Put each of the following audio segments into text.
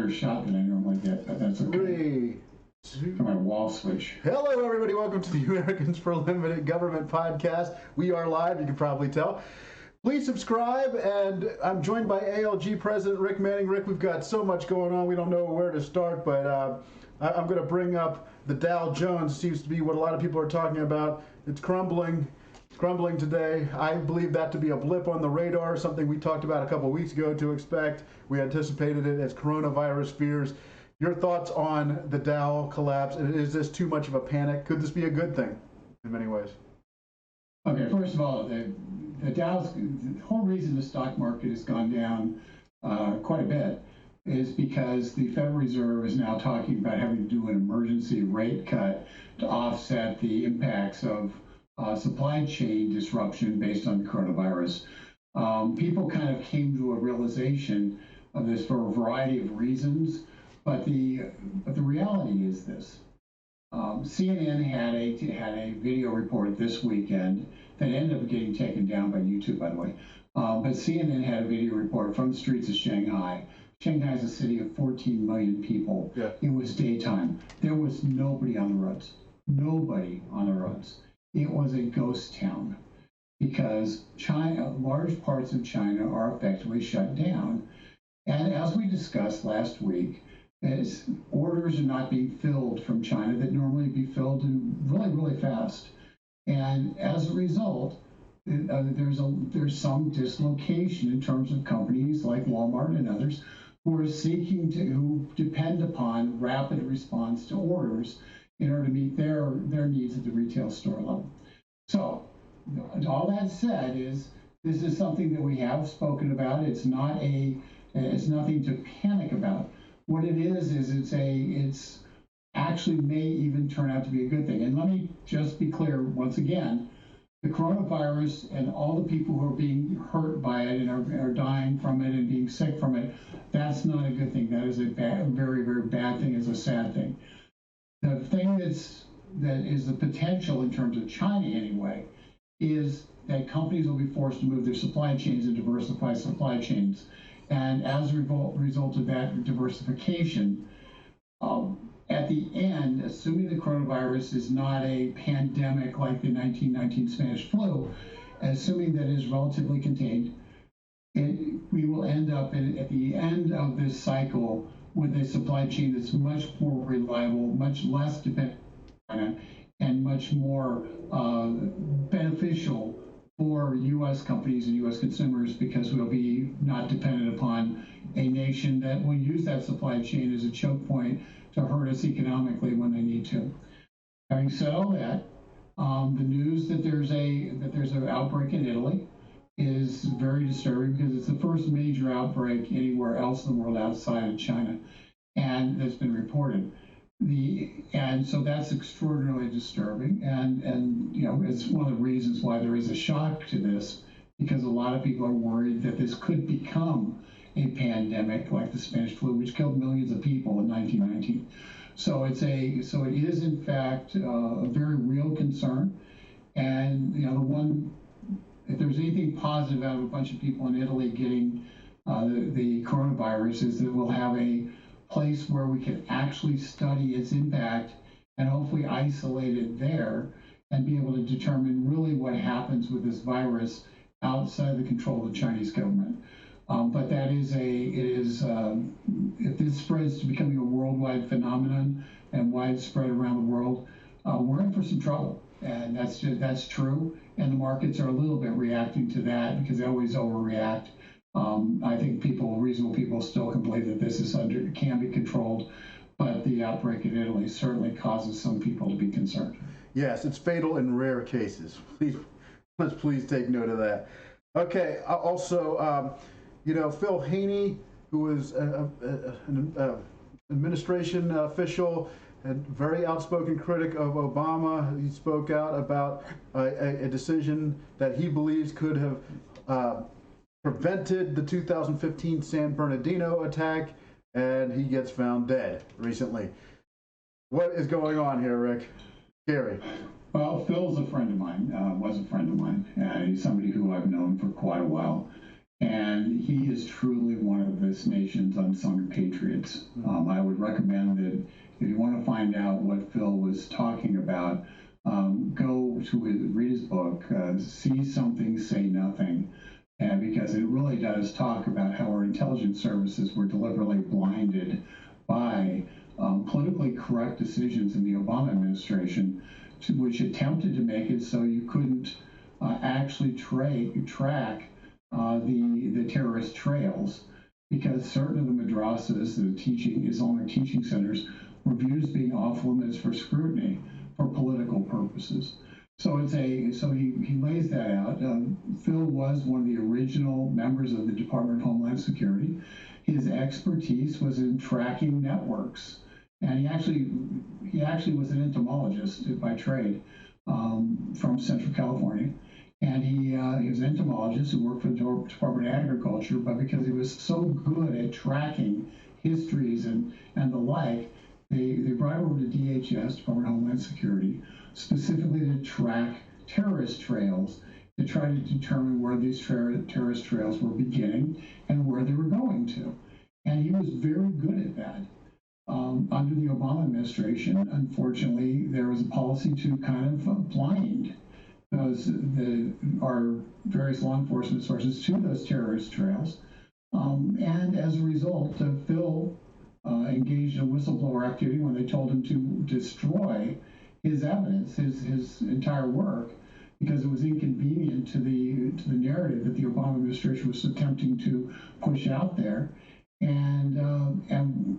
longer shot than I normally get, but that's okay. For my wall switch. Hello, everybody. Welcome to the Americans for Limited Government podcast. We are live, you can probably tell. Please subscribe, and I'm joined by ALG President Rick Manning. Rick, we've got so much going on, we don't know where to start, but I'm going to bring up the Dow Jones. Seems to be what a lot of people are talking about. It's crumbling today. I believe that to be a blip on the radar, something we talked about a couple of weeks ago to expect. We anticipated it as coronavirus fears. Your thoughts on the Dow collapse? Is this too much of a panic? Could this be a good thing in many ways? Okay, first of all, the Dow's, the whole reason the stock market has gone down quite a bit is because the Federal Reserve is now talking about having to do an emergency rate cut to offset the impacts of supply chain disruption based on coronavirus. People kind of came to a realization of this for a variety of reasons, but the reality is this. CNN had a video report this weekend that ended up getting taken down by YouTube, by the way. But CNN had a video report from the streets of Shanghai. Shanghai is a city of 14 million people. Yeah. It was daytime. There was nobody on the roads. Nobody on the roads. It was a ghost town because China, large parts of China are effectively shut down. And as we discussed last week, as orders are not being filled from China that normally be filled really, really fast. And as a result, there's some dislocation in terms of companies like Walmart and others who depend upon rapid response to orders in order to meet their needs at the retail store level. So all that said is this is something that we have spoken about. It's nothing to panic about. What it is it's actually may even turn out to be a good thing. And let me just be clear once again, the coronavirus and all the people who are being hurt by it and are dying from it and being sick from it, that's not a good thing. That is a very, very bad thing. It's a sad thing. The thing that is the potential in terms of China anyway, is that companies will be forced to move their supply chains and diversify supply chains. And as a result of that diversification, at the end, assuming the coronavirus is not a pandemic like the 1919 Spanish flu, assuming that it is relatively contained, we will end up at the end of this cycle with a supply chain that's much more reliable, much less dependent on China, and much more beneficial for U.S. companies and U.S. consumers because we'll be not dependent upon a nation that will use that supply chain as a choke point to hurt us economically when they need to. Having said all that, the news that there's an outbreak in Italy is very disturbing because it's the first major outbreak anywhere else in the world outside of China, and that's been reported. And so that's extraordinarily disturbing, and you know, it's one of the reasons why there is a shock to this, because a lot of people are worried that this could become a pandemic like the Spanish flu, which killed millions of people in 1919. So it is in fact a very real concern, and you know, if there's anything positive out of a bunch of people in Italy getting the coronavirus is that we'll have a place where we can actually study its impact and hopefully isolate it there and be able to determine really what happens with this virus outside the control of the Chinese government. But that is if this spreads to becoming a worldwide phenomenon and widespread around the world, we're in for some trouble. And that's true. And the markets are a little bit reacting to that because they always overreact. I think reasonable people still can believe that this can be controlled, but the outbreak in Italy certainly causes some people to be concerned. Yes, it's fatal in rare cases. Please take note of that. Okay. Also, you know, Phil Haney, who is an administration official and very outspoken critic of Obama, he spoke out about a decision that he believes could have prevented the 2015 San Bernardino attack, and he gets found dead recently. What is going on here, Rick? Scary. Well, Phil's a friend of mine, was a friend of mine. He's somebody who I've known for quite a while. And he is truly one of this nation's unsung patriots. I would recommend that if you want to find out what Phil was talking about, go to read his book, See Something, Say Nothing, because it really does talk about how our intelligence services were deliberately blinded by politically correct decisions in the Obama administration, which attempted to make it so you couldn't actually track the terrorist trails, because certain of the madrasas, the Islamic teaching centers, were viewed as being off limits for scrutiny for political purposes. So he lays that out. Phil was one of the original members of the Department of Homeland Security. His expertise was in tracking networks, and he actually was an entomologist by trade from Central California. And he was an entomologist who worked for the Department of Agriculture, but because he was so good at tracking histories and the like, they brought him over to DHS, Department of Homeland Security, specifically to track terrorist trails, to try to determine where these terrorist trails were beginning and where they were going to. And he was very good at that. Under the Obama administration, unfortunately, there was a policy to kind of blind our various law enforcement sources to those terrorist trails. And as a result, Phil engaged in whistleblower activity when they told him to destroy his evidence, his entire work, because it was inconvenient to the narrative that the Obama administration was attempting to push out there. And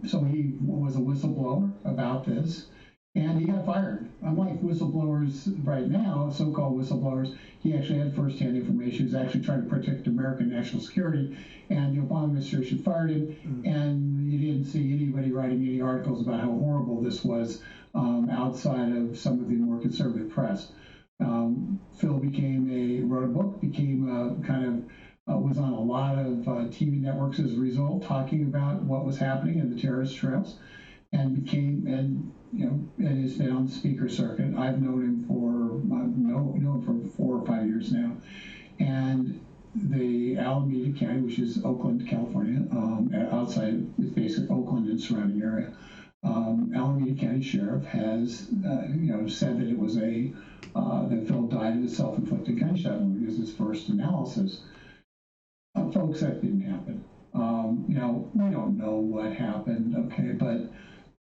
so he was a whistleblower about this, and he got fired. Unlike whistleblowers right now, so-called whistleblowers, he actually had firsthand information. He was actually trying to protect American national security, and the Obama administration fired him, and you didn't see anybody writing any articles about how horrible this was outside of some of the more conservative press. Phil wrote a book, was on a lot of TV networks as a result, talking about what was happening in the terrorist trails, and has been on the speaker circuit. I've known him for 4 or 5 years now, and the Alameda County, which is Oakland, California, outside, it's basically Oakland and surrounding area. Alameda County Sheriff has, said that it was that Phil died of a self-inflicted gunshot wound. Is his first analysis. Folks, that didn't happen. We don't know what happened, okay, but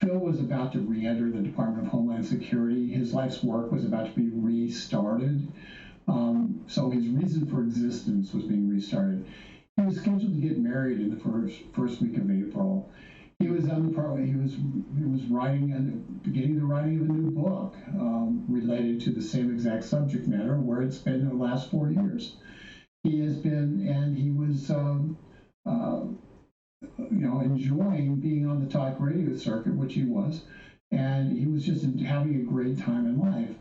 Phil was about to re-enter the Department of Homeland Security. His life's work was about to be restarted. So his reason for existence was being restarted. He was scheduled to get married in the first week of April. He was beginning the writing of a new book related to the same exact subject matter, where it's been in the last 4 years. He was enjoying being on the talk radio circuit, which he was, and he was just having a great time in life.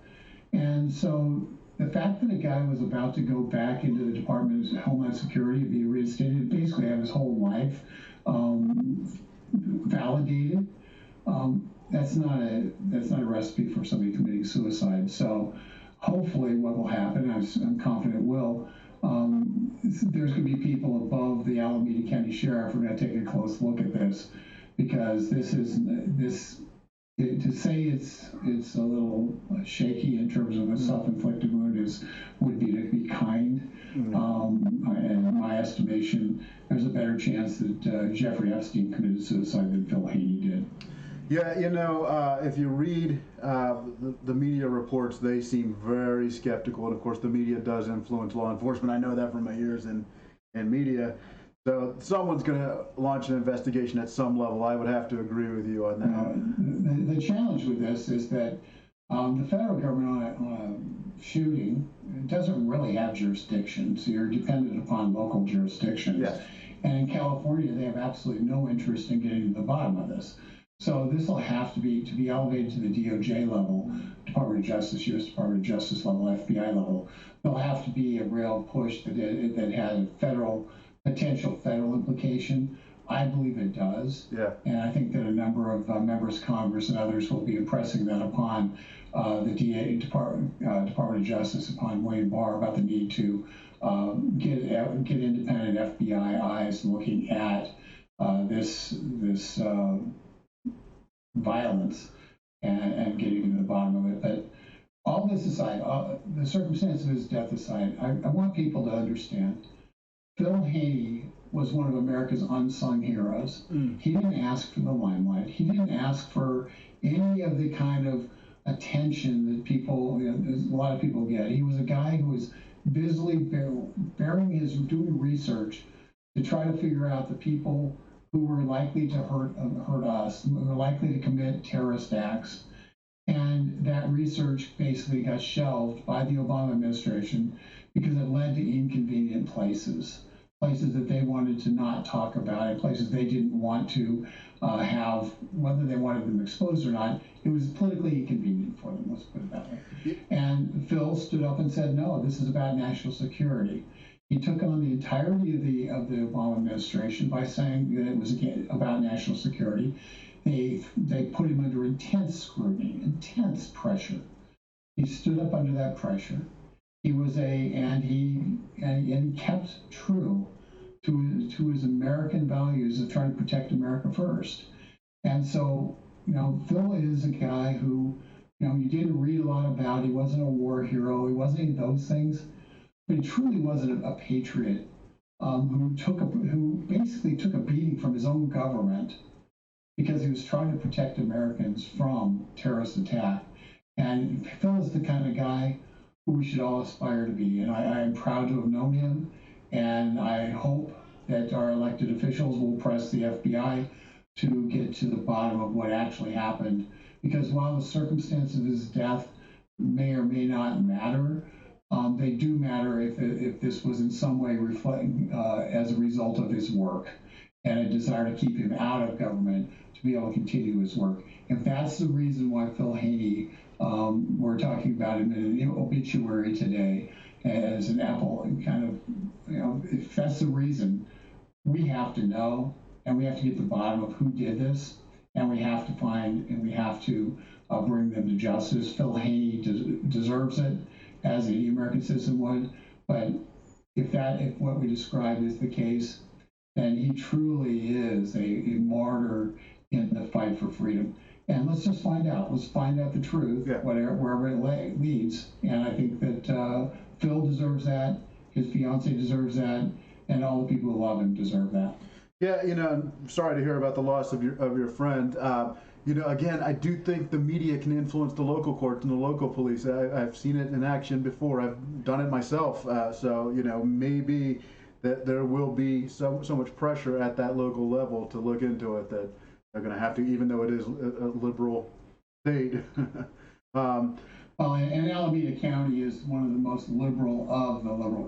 And so the fact that a guy was about to go back into the Department of Homeland Security and be reinstated, basically have his whole life validated, that's not a recipe for somebody committing suicide. So hopefully what will happen, I'm confident it will, there's going to be people above the Alameda County Sheriff who are going to take a close look at this, because to say it's a little shaky in terms of a self-inflicted wound would be to be kind. And in my estimation, there's a better chance that Jeffrey Epstein committed suicide than Phil Haney did. Yeah, if you read the media reports, they seem very skeptical, and of course the media does influence law enforcement. I know that from my years in media. So someone's going to launch an investigation at some level. I would have to agree with you on that. The challenge with this is that the federal government on a shooting doesn't really have jurisdiction, so you're dependent upon local jurisdictions. Yes. And in California, they have absolutely no interest in getting to the bottom of this. So this will have to be elevated to the DOJ level, Department of Justice, U.S. Department of Justice level, FBI level. There'll have to be a real push that had a potential federal implication I believe it does. Yeah. And I think that a number of members of Congress and others will be impressing that upon the Department of Justice, upon William Barr, about the need to get independent FBI eyes looking at this violence and getting to the bottom of it. But all this aside, the circumstance of his death aside, I want people to understand Phil Haney was one of America's unsung heroes. He didn't ask for the limelight. He didn't ask for any of the kind of attention that people, a lot of people get. He was a guy who was busily doing research to try to figure out the people who were likely to hurt us, who were likely to commit terrorist acts. And that research basically got shelved by the Obama administration because it led to inconvenient places that they wanted to not talk about, and places they didn't want to have, whether they wanted them exposed or not. It was politically inconvenient for them, let's put it that way. And Phil stood up and said, no, this is about national security. He took on the entirety of the Obama administration by saying that it was about national security. They put him under intense scrutiny, intense pressure. He stood up under that pressure. He was and he kept true to his American values of trying to protect America first. And so, Phil is a guy who, you didn't read a lot about. He wasn't a war hero. He wasn't any of those things, but he truly wasn't a patriot who basically took a beating from his own government because he was trying to protect Americans from terrorist attack. And Phil is the kind of guy who we should all aspire to be. And I am proud to have known him. And I hope that our elected officials will press the FBI to get to the bottom of what actually happened. Because while the circumstance of his death may or may not matter, they do matter if this was in some way reflecting as a result of his work and a desire to keep him out of government to be able to continue his work. If that's the reason why Phil Haney, we're talking about him in an obituary today as an Apple kind of, if that's the reason, we have to know, and we have to get to the bottom of who did this, and we have to find, and we have to bring them to justice. Phil Haney deserves it, as any American citizen would, but if what we described is the case, then he truly is a martyr in the fight for freedom. And let's just find out. Let's find out the truth, wherever it leads. And I think that Phil deserves that, his fiance deserves that, and all the people who love him deserve that. Yeah, I'm sorry to hear about the loss of your friend. Again, I do think the media can influence the local courts and the local police. I've seen it in action before. I've done it myself. So maybe that there will be so much pressure at that local level to look into it that they're going to have to, even though it is a liberal state. And Alameda County is one of the most liberal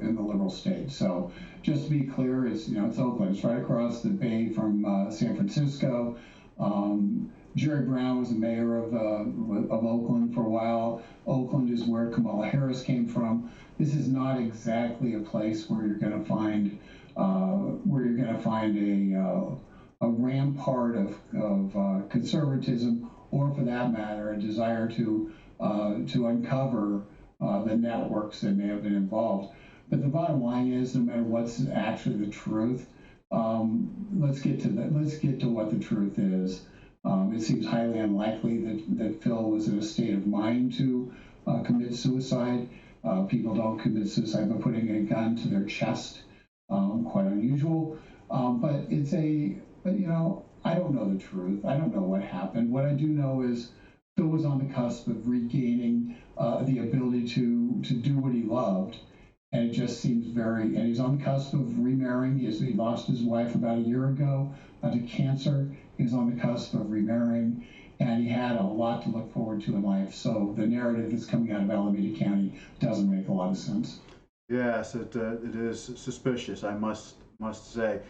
in the liberal states. So just to be clear, it's Oakland. It's right across the bay from San Francisco. Jerry Brown was the mayor of Oakland for a while. Oakland is where Kamala Harris came from. This is not exactly a place where you're going to find a rampart of conservatism, or for that matter, a desire to uncover the networks that may have been involved. But the bottom line is, no matter what's actually the truth, let's get to what the truth is. It seems highly unlikely that Phil was in a state of mind to commit suicide. People don't commit suicide by putting a gun to their chest. Quite unusual. But I don't know the truth. I don't know what happened. What I do know is Phil was on the cusp of regaining the ability to do what he loved. And it just seems and he's on the cusp of remarrying. He lost his wife about a year ago to cancer. He's on the cusp of remarrying, and he had a lot to look forward to in life. So the narrative that's coming out of Alameda County doesn't make a lot of sense. Yes, it is suspicious, I must say.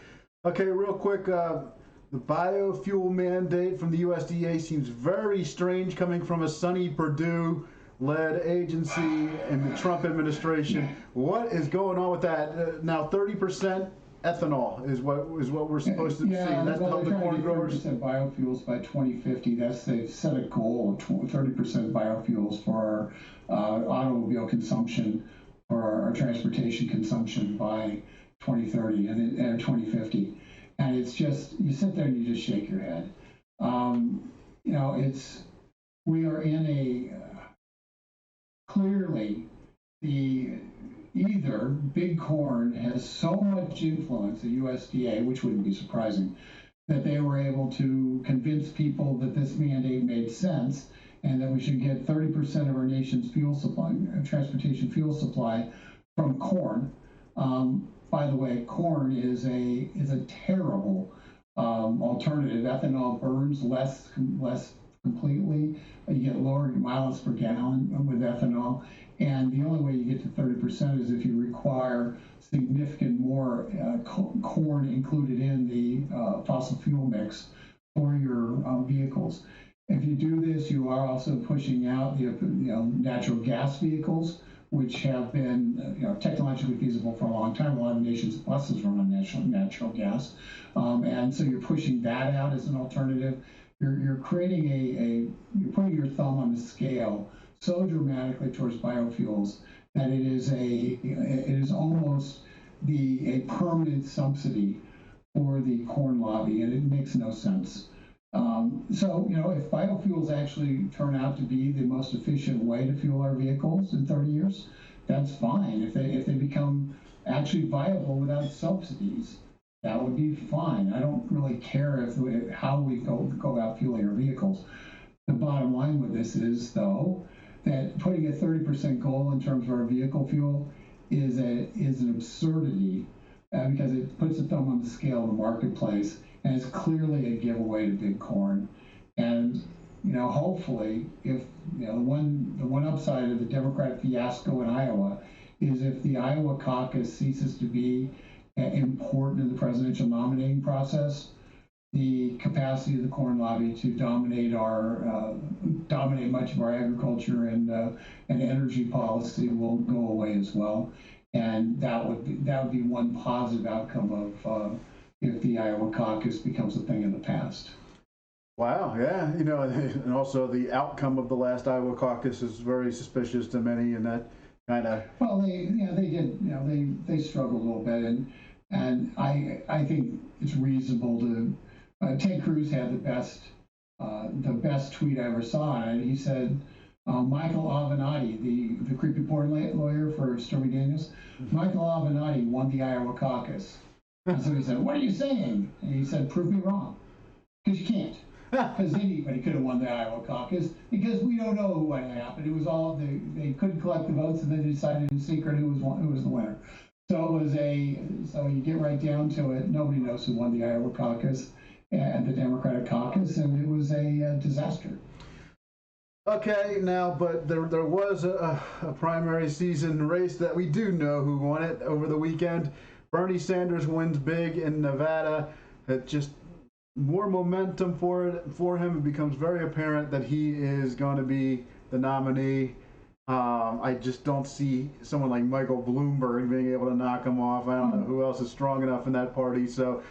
Okay, real quick, the biofuel mandate from the USDA seems very strange coming from a Sonny Perdue-led agency in the Trump administration. What is going on with that? Now 30% ethanol is what we're supposed to see. That's to help the corn growers. 30% biofuels by 2050. They've set a goal of 30% biofuels for our automobile consumption, for our transportation consumption by 2030 and 2050. And it's just, you sit there and you just shake your head. We are in a clearly either big corn has so much influence, the USDA, which wouldn't be surprising, that they were able to convince people that this mandate made sense and that we should get 30% of our nation's fuel supply, transportation fuel supply, from corn. By the way, corn is a terrible alternative. Ethanol burns less completely. You get lower miles per gallon with ethanol. And the only way you get to 30% is if you require significant more corn included in the fossil fuel mix for your vehicles. If you do this, you are also pushing out the natural gas vehicles, which have been technologically feasible for a long time. A lot of nations' buses run on natural gas, and so you're pushing that out as an alternative. You're creating you're putting your thumb on the scale so dramatically towards biofuels that it is almost a permanent subsidy for the corn lobby, and it makes no sense. So if biofuels actually turn out to be the most efficient way to fuel our vehicles in 30 years, that's fine. If they become actually viable without subsidies, that would be fine. I don't really care how we go about fueling our vehicles. The bottom line with this is, though, that putting a 30% goal in terms of our vehicle fuel is an absurdity because it puts a thumb on the scale of the marketplace, and it's clearly a giveaway to big corn. And hopefully, if the one upside of the Democratic fiasco in Iowa is if the Iowa caucus ceases to be important in the presidential nominating process, the capacity of the corn lobby to dominate much of our agriculture and energy policy will go away as well, and that would be one positive outcome of if the Iowa caucus becomes a thing of the past. Wow, yeah, and also the outcome of the last Iowa caucus is very suspicious to many, and that kind of. Well, they struggled a little bit, and I think it's reasonable to. Ted Cruz had the best tweet I ever saw, and he said, Michael Avenatti, the creepy porn lawyer for Stormy Daniels, Michael Avenatti won the Iowa caucus. And so he said, "What are you saying?" And he said, "Prove me wrong," because you can't. Because anybody could have won the Iowa caucus, because we don't know what happened. It was all they couldn't collect the votes, and then they decided in secret who was the winner. So so you get right down to it. Nobody knows who won the Iowa caucus and the Democratic caucus, and it was a disaster. Okay, now, but there was a primary season race that we do know who won it over the weekend. Bernie Sanders wins big in Nevada. It just more momentum for him. It becomes very apparent that he is going to be the nominee. I just don't see someone like Michael Bloomberg being able to knock him off. I don't know who else is strong enough in that party. So,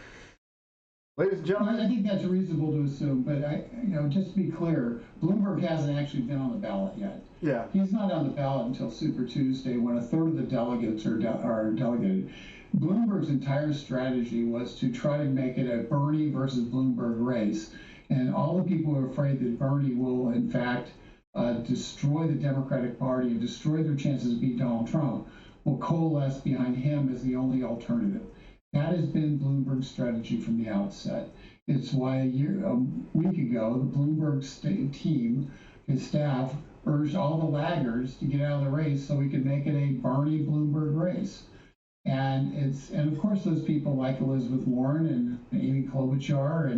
ladies and gentlemen, I think that's reasonable to assume. But just to be clear, Bloomberg hasn't actually been on the ballot yet. Yeah, he's not on the ballot until Super Tuesday, when a third of the delegates are delegated. Bloomberg's entire strategy was to try to make it a Bernie versus Bloomberg race, and all the people who are afraid that Bernie will, in fact, destroy the Democratic Party and destroy their chances to beat Donald Trump will coalesce behind him as the only alternative. That has been Bloomberg's strategy from the outset. It's why a week ago, the Bloomberg team, his staff, urged all the laggards to get out of the race so we could make it a Bernie Bloomberg race. And of course those people like Elizabeth Warren and Amy Klobuchar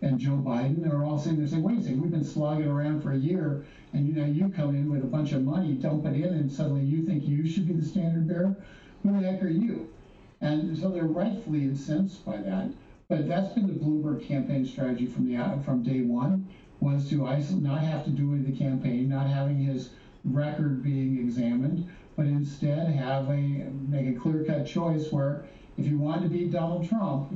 and Joe Biden are all sitting there saying, wait a second, we've been slogging around for a year, and you come in with a bunch of money, dump it in, and suddenly you think you should be the standard bearer? Who the heck are you? And so they're rightfully incensed by that. But that's been the Bloomberg campaign strategy from day one, was to not have to do any of the campaign, not having his record being examined, but instead make a clear-cut choice where if you wanted to beat Donald Trump,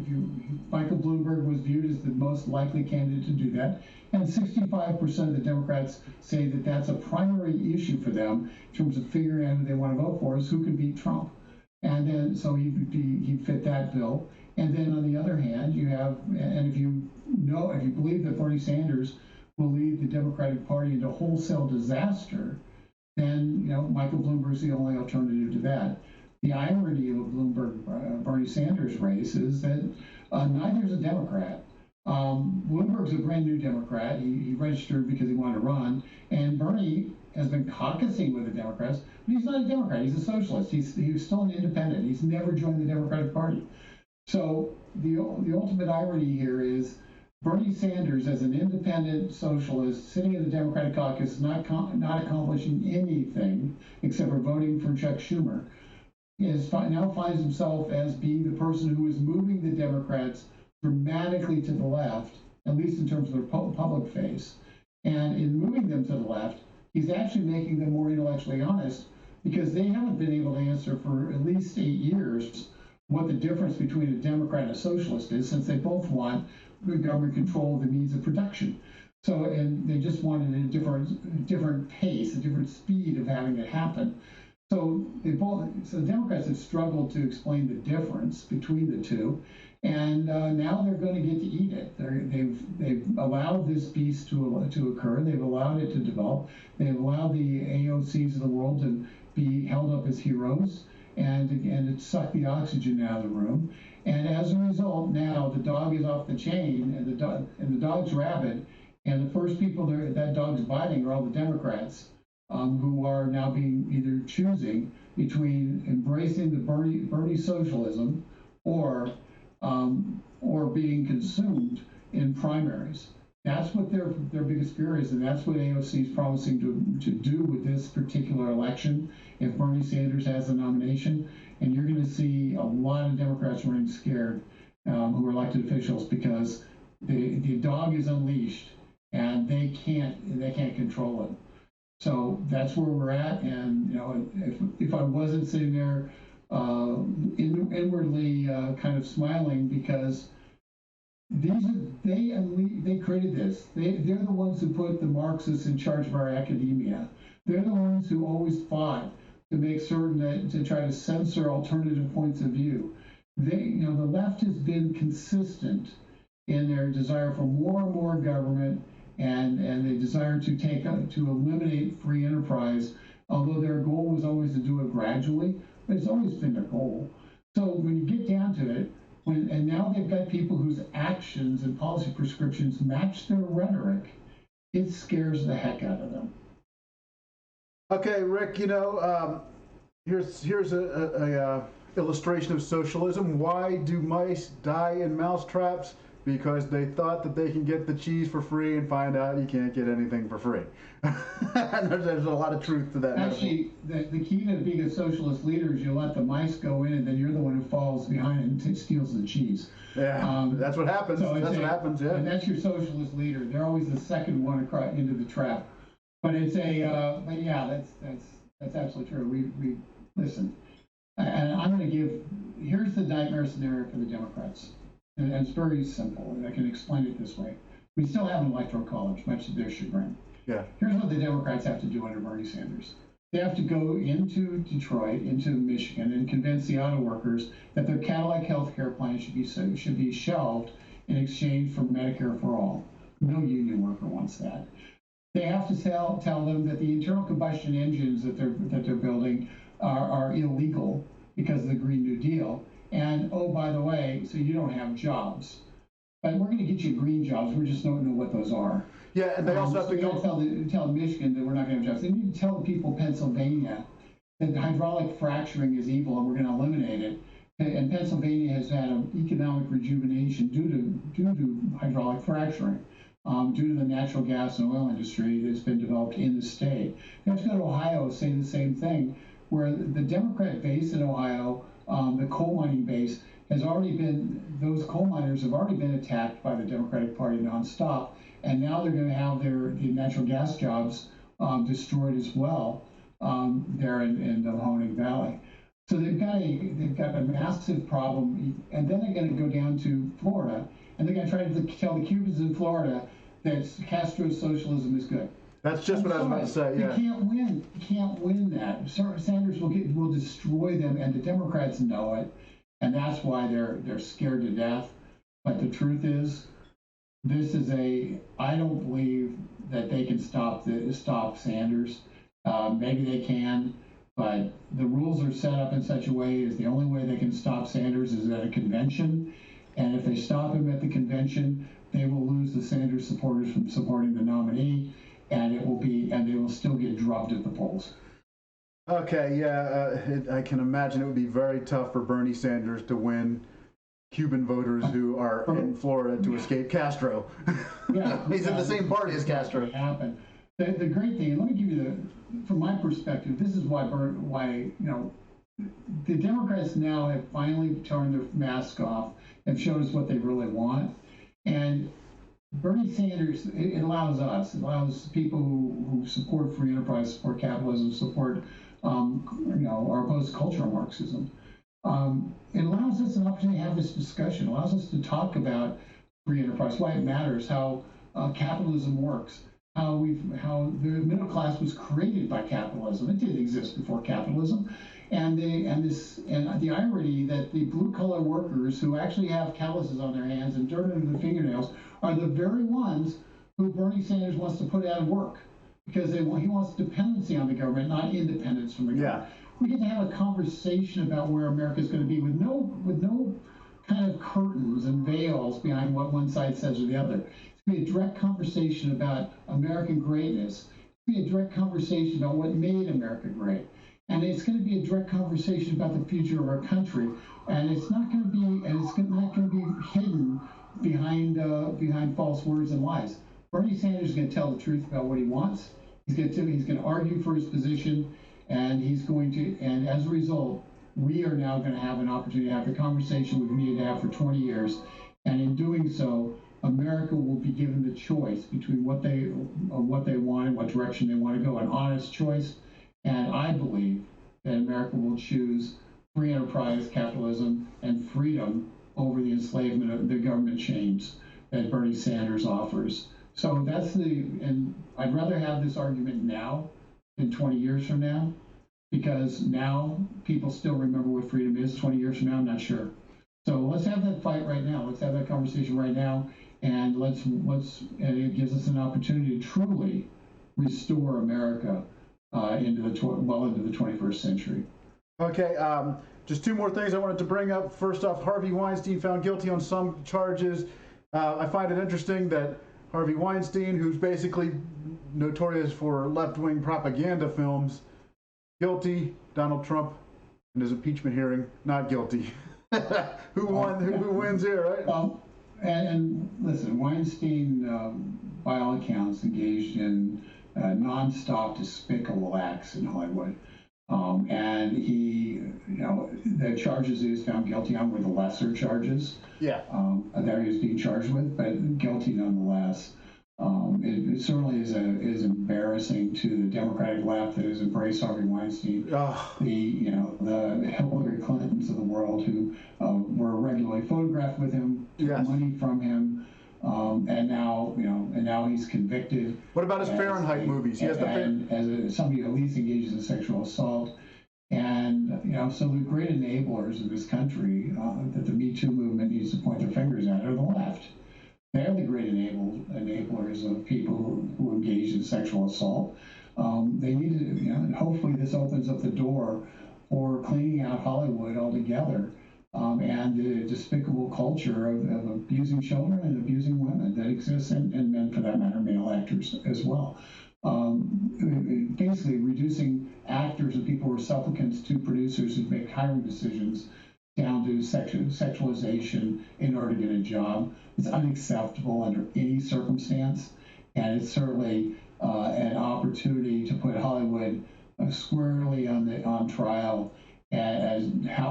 Michael Bloomberg was viewed as the most likely candidate to do that, and 65% of the Democrats say that that's a primary issue for them in terms of figuring out who they want to vote for, is who can beat Trump. And then, so he'd fit that bill. And then on the other hand, you have, and if you believe that Bernie Sanders will lead the Democratic Party into wholesale disaster, then Michael Bloomberg is the only alternative to that. The irony of a Bernie Sanders race is that neither is a Democrat. Bloomberg's a brand new Democrat. He registered because he wanted to run, and Bernie has been caucusing with the Democrats, but he's not a Democrat. He's a socialist. He's still an independent. He's never joined the Democratic Party. So the ultimate irony here is Bernie Sanders, as an independent socialist sitting in the Democratic caucus, not accomplishing anything except for voting for Chuck Schumer, now finds himself as being the person who is moving the Democrats dramatically to the left, at least in terms of their public face. And in moving them to the left, he's actually making them more intellectually honest, because they haven't been able to answer for at least 8 years what the difference between a Democrat and a socialist is, since they both want government control of the means of production. So, and they just wanted a different pace, a different speed of having it happen. So the Democrats have struggled to explain the difference between the two, and now they're going to get to eat it. They've allowed this beast to occur. They've allowed it to develop. They've allowed the AOCs of the world to be held up as heroes, and to suck the oxygen out of the room. And as a result, now the dog is off the chain, and the dog's rabid, and the first people that dog's biting are all the Democrats, who are now being either choosing between embracing the Bernie socialism or being consumed in primaries. That's what their biggest fear is, and that's what AOC is promising to do with this particular election if Bernie Sanders has the nomination. And you're going to see a lot of Democrats running scared, who are elected officials, because the dog is unleashed and they can't control it. So that's where we're at. And if I wasn't sitting there inwardly kind of smiling, because they created this. They're the ones who put the Marxists in charge of our academia. They're the ones who always fought to make certain that to try to censor alternative points of view. The left has been consistent in their desire for more and more government, and the desire to eliminate free enterprise, although their goal was always to do it gradually, but it's always been their goal. So when you get down to it, and now they've got people whose actions and policy prescriptions match their rhetoric, it scares the heck out of them. Okay, Rick, here's a illustration of socialism. Why do mice die in mouse traps? Because they thought that they can get the cheese for free and find out you can't get anything for free. There's a lot of truth to that. Actually, the key to being a socialist leader is you let the mice go in, and then you're the one who falls behind and steals the cheese. Yeah, that's what happens. So that's what happens, yeah. And that's your socialist leader. They're always the second one into the trap. But it's but yeah, that's absolutely true. We listen, and I'm going to here's the nightmare scenario for the Democrats. And it's very simple, and I can explain it this way. We still have an electoral college, much to their chagrin. Yeah. Here's what the Democrats have to do under Bernie Sanders. They have to go into Detroit, into Michigan, and convince the auto workers that their Cadillac health care plan should be shelved in exchange for Medicare for all. No union worker wants that. They have to tell them that the internal combustion engines that they're building are illegal because of the Green New Deal. And oh, by the way, so you don't have jobs. But we're going to get you green jobs. We just don't know what those are. Yeah, and they also have to go tell Michigan that we're not going to have jobs. They need to tell the people of Pennsylvania that hydraulic fracturing is evil and we're going to eliminate it. And Pennsylvania has had an economic rejuvenation due to hydraulic fracturing, due to the natural gas and oil industry that's been developed in the state. You have to go to Ohio, say the same thing, where the Democrat base in Ohio, the coal mining base, those coal miners have already been attacked by the Democratic Party nonstop, and now they're going to have the natural gas jobs destroyed as well there in the Mahoning Valley. So they've got a massive problem, and then they're going to go down to Florida, and they're going to try to tell the Cubans in Florida that Castro's socialism is good. That's just what I was about to say. Yeah. You can't win. You can't win that. Sanders will destroy them, and the Democrats know it, and that's why they're scared to death. But the truth is, I don't believe that they can stop Sanders. Maybe they can, but the rules are set up in such a way as the only way they can stop Sanders is at a convention, and if they stop him at the convention, they will lose the Sanders supporters from supporting the nominee, and they will still get drubbed at the polls. Okay, yeah, I can imagine it would be very tough for Bernie Sanders to win Cuban voters who are in Florida to escape Castro. Yeah, he's in the same party as Castro. Happen. The great thing, let me give you from my perspective, this is why the Democrats now have finally turned their mask off and showed us what they really want. And Bernie Sanders, it allows people who support free enterprise, support capitalism, support, are opposed to cultural Marxism. It allows us an opportunity to have this discussion, allows us to talk about free enterprise, why it matters, how capitalism works, how the middle class was created by capitalism. It didn't exist before capitalism, and the irony that the blue-collar workers who actually have calluses on their hands and dirt under their fingernails are the very ones who Bernie Sanders wants to put out of work because he wants dependency on the government, not independence from the government. Yeah. We get to have a conversation about where America is going to be with no kind of curtains and veils behind what one side says or the other. It's going to be a direct conversation about American greatness. It's going to be a direct conversation about what made America great. And it's going to be a direct conversation about the future of our country. And it's not going to be hidden behind false words and lies. Bernie Sanders is going to tell the truth about what he wants. He's going to argue for his position. And as a result, we are now going to have an opportunity to have the conversation we've needed to have for 20 years. And in doing so, America will be given the choice between what they want and what direction they want to go, an honest choice. And I believe that America will choose free enterprise, capitalism, and freedom over the enslavement of the government chains that Bernie Sanders offers. So and I'd rather have this argument now than 20 years from now, because now people still remember what freedom is. 20 years from now, I'm not sure. So let's have that fight right now. Let's have that conversation right now, and and it gives us an opportunity to truly restore America into the 21st century. Okay, just two more things I wanted to bring up. First off, Harvey Weinstein found guilty on some charges. I find it interesting that Harvey Weinstein, who's basically notorious for left-wing propaganda films, guilty. Donald Trump, in his impeachment hearing, not guilty. Who wins here, right? And listen, Weinstein, by all accounts, engaged in nonstop despicable acts in Hollywood. And the charges he was found guilty on were the lesser charges. Yeah. That he was being charged with, but guilty nonetheless. It certainly is embarrassing to the Democratic left that has embraced Harvey Weinstein. Oh. The Hillary Clintons of the world who were regularly photographed with him, took yes. money from him. And now he's convicted. What about his Fahrenheit movies? He has as somebody who at least engages in sexual assault. And so the great enablers of this country that the Me Too movement needs to point their fingers at are the left. They're the great enablers of people who engage in sexual assault. They need to, and hopefully this opens up the door for cleaning out Hollywood altogether. And the despicable culture of abusing children and abusing women that exists, and men for that matter, male actors as well. Basically reducing actors and people who are supplicants to producers who make hiring decisions down to sexualization in order to get a job. It's unacceptable under any circumstance, and it's certainly an opportunity to put Hollywood squarely on trial as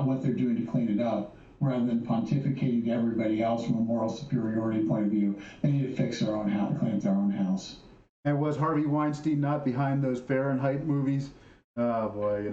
what they're doing to clean it up, rather than pontificating to everybody else from a moral superiority point of view. They need to fix their own house, clean up their own house. And was Harvey Weinstein not behind those Fahrenheit movies? Oh boy,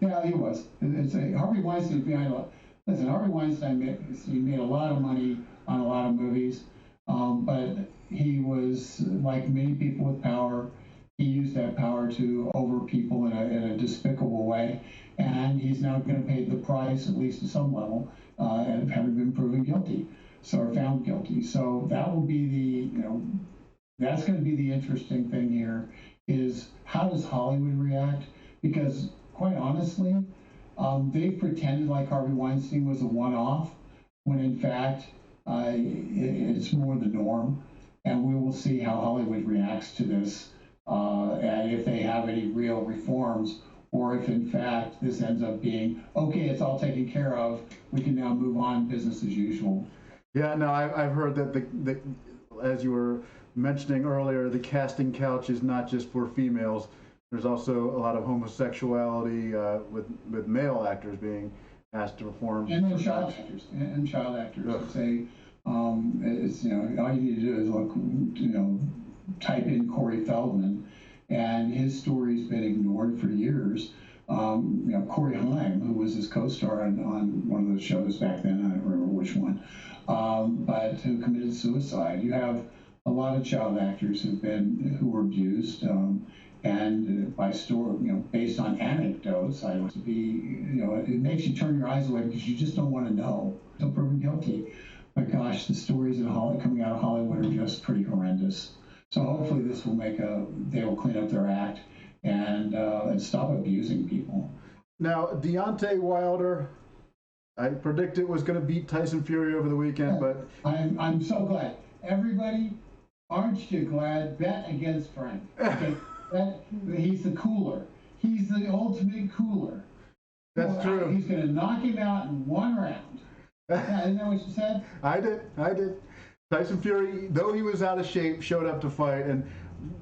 Yeah, he was. It's a Harvey Weinstein behind a lot. Listen, Harvey Weinstein made a lot of money on a lot of movies, but he was like many people with power. He used that power to over people in a despicable way, and he's now going to pay the price, at least at some level, of having been proven guilty, or found guilty. So that will be that's going to be the interesting thing here is how does Hollywood react? Because quite honestly, they've pretended like Harvey Weinstein was a one-off, when in fact it's more the norm. And we will see how Hollywood reacts to this, and if they have any real reforms, or if in fact this ends up being okay, it's all taken care of. We can now move on, business as usual. Yeah, no, I've heard that as you were mentioning earlier, the casting couch is not just for females. There's also a lot of homosexuality with male actors being asked to perform. And then child actors. And child actors. It's all you need to do is look, type in Corey Feldman, and his story's been ignored for years. Corey Haim, who was his co-star on one of those shows back then, I don't remember which one, but who committed suicide. You have a lot of child actors who were abused, and by based on anecdotes. I to be, it makes you turn your eyes away because you just don't want to know. They're proven guilty. But gosh, the stories coming out of Hollywood are just pretty horrendous. So hopefully this will they will clean up their act and stop abusing people. Now, Deontay Wilder, I predicted was going to beat Tyson Fury over the weekend, but I'm so glad. Everybody, aren't you glad? Bet against Frank. Okay? He's the cooler. He's the ultimate cooler. That's true. He's going to knock him out in one round. Isn't that what you said? I did. Tyson Fury, though he was out of shape, showed up to fight, and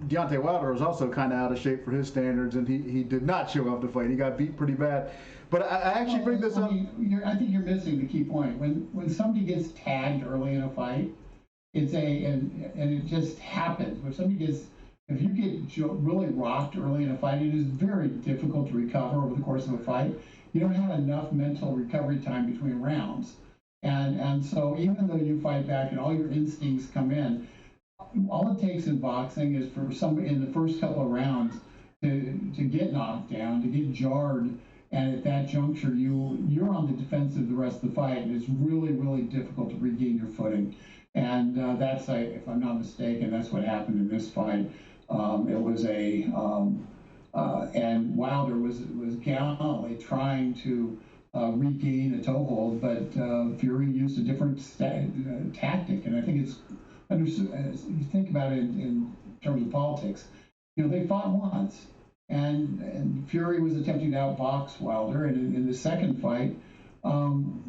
Deontay Wilder was also kind of out of shape for his standards, and he did not show up to fight. He got beat pretty bad. But I actually bring this up. I think you're missing the key point. When somebody gets tagged early in a fight, and it just happens. If you get really rocked early in a fight, it is very difficult to recover over the course of a fight. You don't have enough mental recovery time between rounds. And so even though you fight back and all your instincts come in, all it takes in boxing is for somebody in the first couple of rounds to get knocked down, to get jarred, and at that juncture you're on the defensive the rest of the fight, and it's really, really difficult to regain your footing. And that's, if I'm not mistaken, that's what happened in this fight. It was and Wilder was gallantly trying to regain a toehold, but Fury used a different tactic. And I think it's understood, as you think about it in terms of politics, they fought once, and Fury was attempting to outbox Wilder, and in the second fight,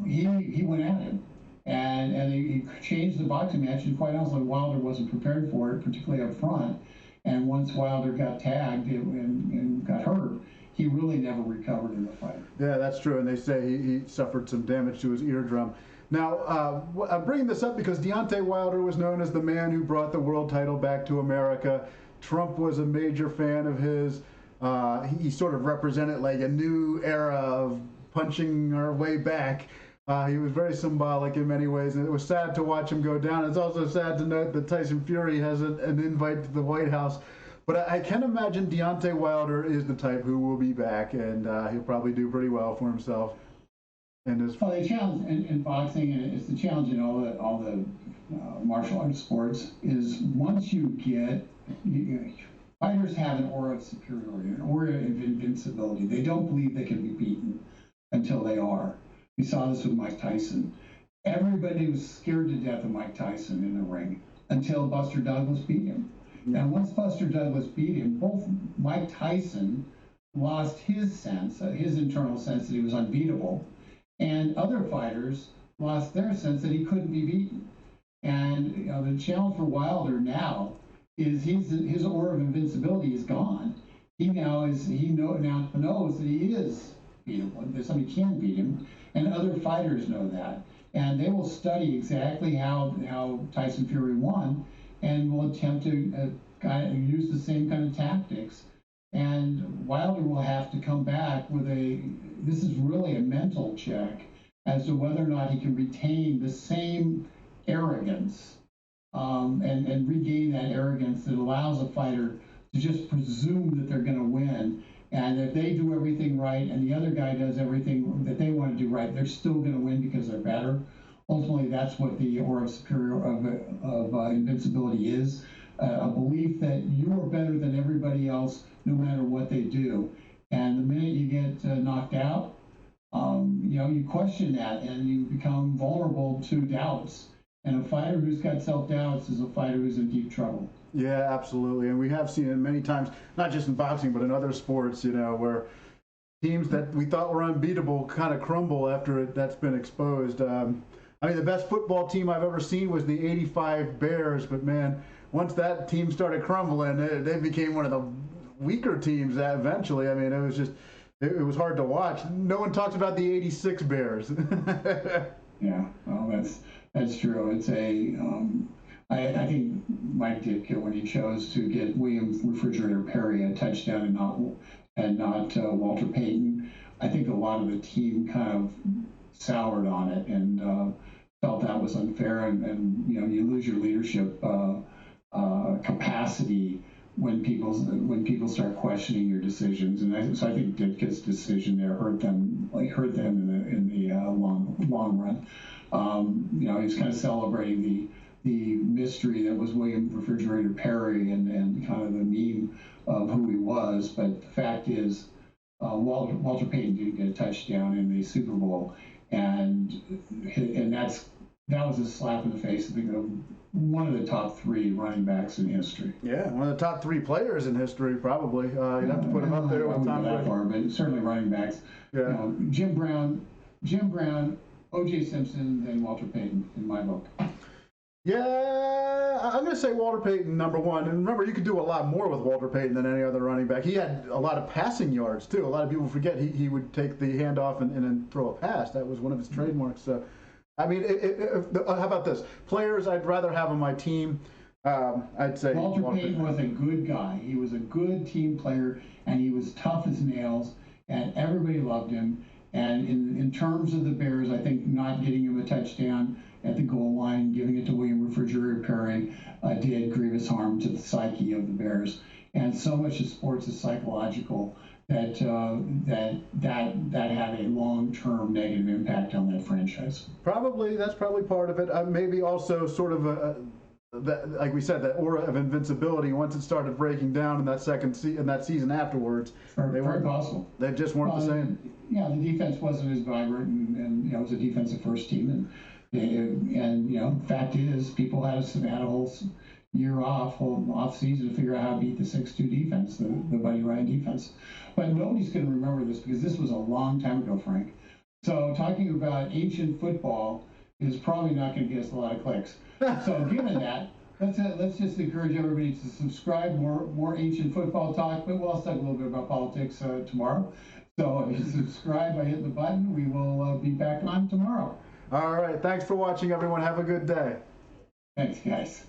he went at him. And he changed the boxing match, and quite honestly, Wilder wasn't prepared for it, particularly up front. And once Wilder got tagged and got hurt, he really never recovered in the fight. Yeah, that's true. And they say he suffered some damage to his eardrum. Now, I'm bringing this up because Deontay Wilder was known as the man who brought the world title back to America. Trump was a major fan of his. He sort of represented like a new era of punching our way back. He was very symbolic in many ways, and it was sad to watch him go down. It's also sad to note that Tyson Fury has an invite to the White House. But I can imagine Deontay Wilder is the type who will be back, and he'll probably do pretty well for himself. Well, the challenge in boxing, and it's the challenge in all the martial arts sports, is once you get fighters have an aura of superiority, an aura of invincibility. They don't believe they can be beaten until they are. We saw this with Mike Tyson. Everybody was scared to death of Mike Tyson in the ring until Buster Douglas beat him. And once Buster Douglas beat him, both Mike Tyson lost his sense, his internal sense that he was unbeatable, and other fighters lost their sense that he couldn't be beaten. And the challenge for Wilder now is his aura of invincibility is gone. He now knows that he is beatable, that somebody can beat him, and other fighters know that. And they will study exactly how Tyson Fury won, and will attempt to use the same kind of tactics And Wilder will have to come back with this is really a mental check as to whether or not he can retain the same arrogance and regain that arrogance that allows a fighter to just presume that they're going to win. And if they do everything right and the other guy does everything that they want to do right, they're still going to win because they're better. Ultimately, that's what the aura of invincibility is. A belief that you are better than everybody else no matter what they do. And the minute you get knocked out, you question that and you become vulnerable to doubts. And a fighter who's got self-doubts is a fighter who's in deep trouble. Yeah, absolutely. And we have seen it many times, not just in boxing, but in other sports, where teams that we thought were unbeatable kind of crumble after that's been exposed. The best football team I've ever seen was the '85 Bears, but man, once that team started crumbling, they became one of the weaker teams eventually. It was hard to watch. No one talks about the '86 Bears. Yeah, well, that's true. It's I think Mike Ditka, when he chose to get William Refrigerator Perry a touchdown and not Walter Payton, I think a lot of the team kind of soured on it and felt that was unfair. And you lose your leadership capacity when people start questioning your decisions. And so I think Ditka's decision there hurt them in the long run. He's kind of celebrating the mystery that was William Refrigerator Perry and kind of the meme of who he was. But the fact is, Walter Payton didn't get a touchdown in the Super Bowl, and that was a slap in the face of one of the top 3 running backs in history. Yeah, one of the top 3 players in history, probably. You'd have to put him up there with Tom Brady. But certainly running backs. Yeah. Jim Brown, O.J. Simpson, and Walter Payton in my book. Yeah, I'm going to say Walter Payton, number 1. And remember, you could do a lot more with Walter Payton than any other running back. He had a lot of passing yards, too. A lot of people forget he would take the handoff and then throw a pass. That was one of his trademarks. So, how about this? Players I'd rather have on my team, I'd say Walter Payton was a good guy. He was a good team player, and he was tough as nails, and everybody loved him. And in terms of the Bears, I think not getting him a touchdown at the goal line, giving it to William Refrigerator Perry, did grievous harm to the psyche of the Bears. And so much of sports is psychological that had a long-term negative impact on that franchise. That's probably part of it. Maybe also sort of like we said, that aura of invincibility. Once it started breaking down in that season afterwards, they weren't possible. They just weren't the same. Yeah, the defense wasn't as vibrant, and it was a defensive first team, and the fact is, people had a whole year off season to figure out how to beat the 6-2 defense, the Buddy Ryan defense. But nobody's going to remember this because this was a long time ago, Frank. So talking about ancient football is probably not going to get us a lot of clicks. So given that, let's just encourage everybody to subscribe. More ancient football talk, but we'll also talk a little bit about politics tomorrow. So if you subscribe by hitting the button, we will be back on tomorrow. All right. Thanks for watching, everyone. Have a good day. Thanks, guys.